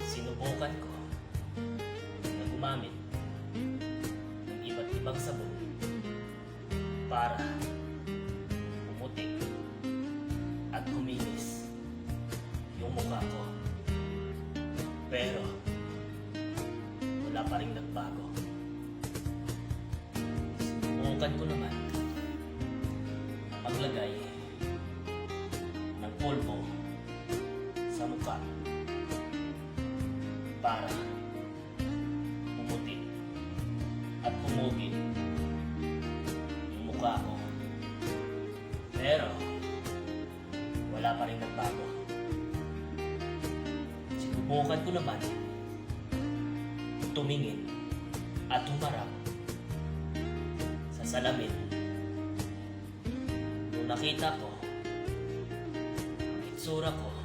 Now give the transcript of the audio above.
Sinubukan ko na gumamit ng iba't ibang sabon para pumuti at kuminis yung mukha ko. Pero wala pa rin nagbago. Sinubukan ko naman na maglagay ng polvo sa mukha para pumuti at pumugi yung mukha ko. Pero wala pa rin nagbago. Sinubukan ko naman tumingin at humarap sa salamin. Nung nakita ko ang itsura ko